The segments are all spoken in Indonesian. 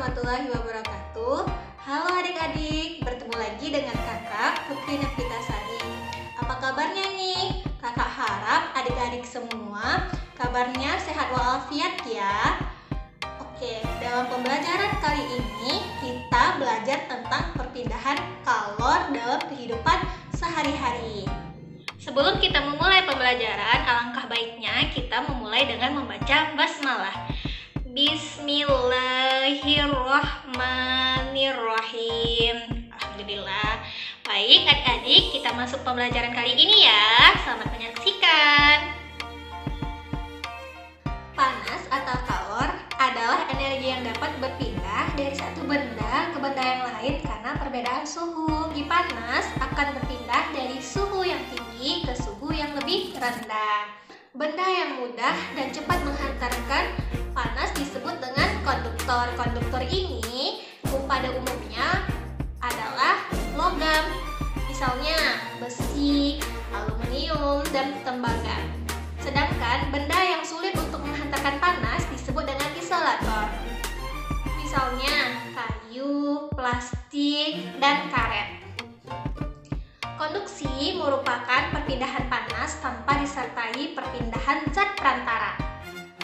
warahmatullahi wabarakatuh. Halo adik-adik, bertemu lagi dengan kakak Putri Nafitasari. Apa kabarnya nih? Kakak harap adik-adik semua kabarnya sehat walafiat ya. Oke, dalam pembelajaran kali ini kita belajar tentang perpindahan kalor dalam kehidupan sehari-hari. Sebelum kita memulai pembelajaran, alangkah baiknya kita memulai dengan membaca basmalah. Bismillahirrahmanirrahim. Alhamdulillah. Baik adik-adik, kita masuk pembelajaran kali ini ya. Selamat menyaksikan. Panas atau kalor adalah energi yang dapat berpindah dari satu benda ke benda yang lain karena perbedaan suhu. Di panas akan berpindah dari suhu yang tinggi ke suhu yang lebih rendah. Benda yang mudah dan cepat menghantarkan panas disebut dengan konduktor. Konduktor ini pada umumnya adalah logam, misalnya besi, aluminium, dan tembaga. Sedangkan benda yang sulit untuk menghantarkan panas disebut dengan isolator, misalnya kayu, plastik, dan karet. Konduksi merupakan perpindahan panas tanpa disertai perpindahan zat perantara.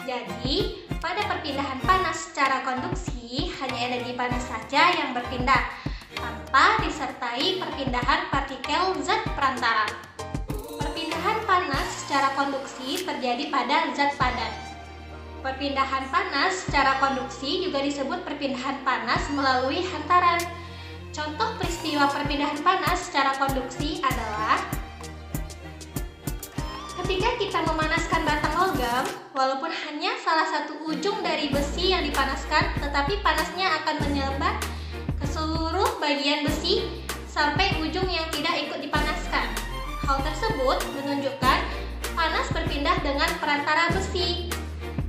Jadi, pada perpindahan panas secara konduksi, hanya energi panas saja yang berpindah, tanpa disertai perpindahan partikel zat perantara. Perpindahan panas secara konduksi terjadi pada zat padat. Perpindahan panas secara konduksi juga disebut perpindahan panas melalui hantaran. Contoh peristiwa perpindahan panas secara konduksi adalah ketika kita memanaskan batang logam, walaupun hanya salah satu ujung dari besi yang dipanaskan, tetapi panasnya akan menyebar ke seluruh bagian besi sampai ujung yang tidak ikut dipanaskan. Hal tersebut menunjukkan panas berpindah dengan perantara besi.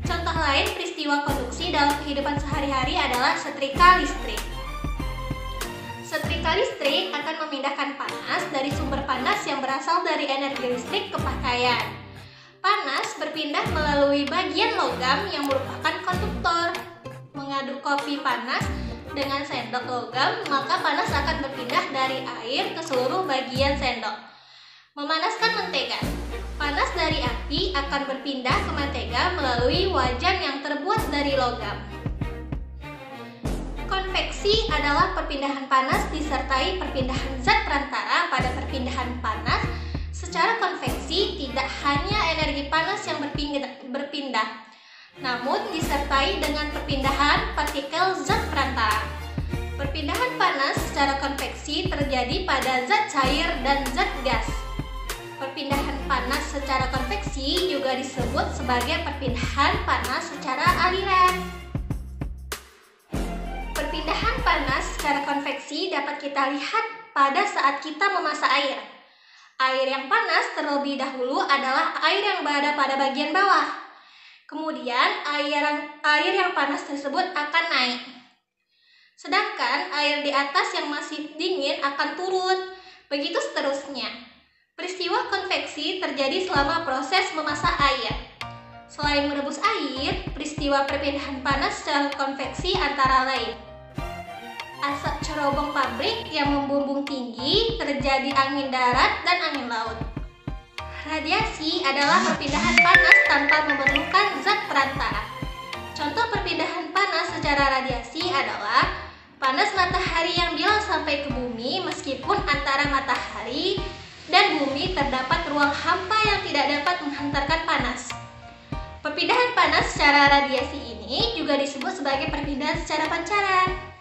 Contoh lain peristiwa konduksi dalam kehidupan sehari-hari adalah setrika listrik. Setrika listrik akan memindahkan panas dari sumber panas yang berasal dari energi listrik ke pakaian. Panas berpindah melalui bagian logam yang merupakan konduktor. Mengaduk kopi panas dengan sendok logam, maka panas akan berpindah dari air ke seluruh bagian sendok. Memanaskan mentega. Panas dari api akan berpindah ke mentega melalui wajan yang terbuat dari logam. Konveksi adalah perpindahan panas disertai perpindahan zat perantara. Pada perpindahan panas secara konveksi tidak hanya energi panas yang berpindah, namun disertai dengan perpindahan partikel zat perantara. Perpindahan panas secara konveksi terjadi pada zat cair dan zat gas. Perpindahan panas secara konveksi juga disebut sebagai perpindahan panas secara aliran. Perpindahan panas secara konveksi dapat kita lihat pada saat kita memasak air. Air yang panas terlebih dahulu adalah air yang berada pada bagian bawah. Kemudian air yang panas tersebut akan naik. Sedangkan air di atas yang masih dingin akan turun. Begitu seterusnya. Peristiwa konveksi terjadi selama proses memasak air. Selain merebus air, peristiwa perpindahan panas secara konveksi antara lain asap cerobong pabrik yang membumbung tinggi, terjadi angin darat dan angin laut. Radiasi adalah perpindahan panas tanpa memerlukan zat perantara. Contoh perpindahan panas secara radiasi adalah panas matahari yang bilang sampai ke bumi meskipun antara matahari dan bumi terdapat ruang hampa yang tidak dapat menghantarkan panas. Perpindahan panas secara radiasi ini juga disebut sebagai perpindahan secara pancaran.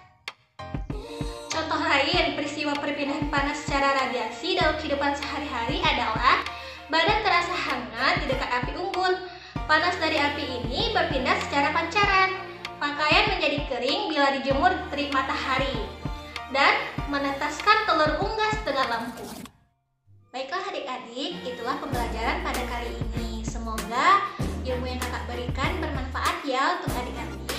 Contoh lain peristiwa perpindahan panas secara radiasi dalam kehidupan sehari-hari adalah badan terasa hangat di dekat api unggun. Panas dari api ini berpindah secara pancaran. Pakaian menjadi kering bila dijemur terik matahari dan menetaskan telur unggas dengan lampu. Baiklah adik-adik, itulah pembelajaran pada kali ini. Semoga ilmu yang kakak berikan bermanfaat ya untuk adik-adik.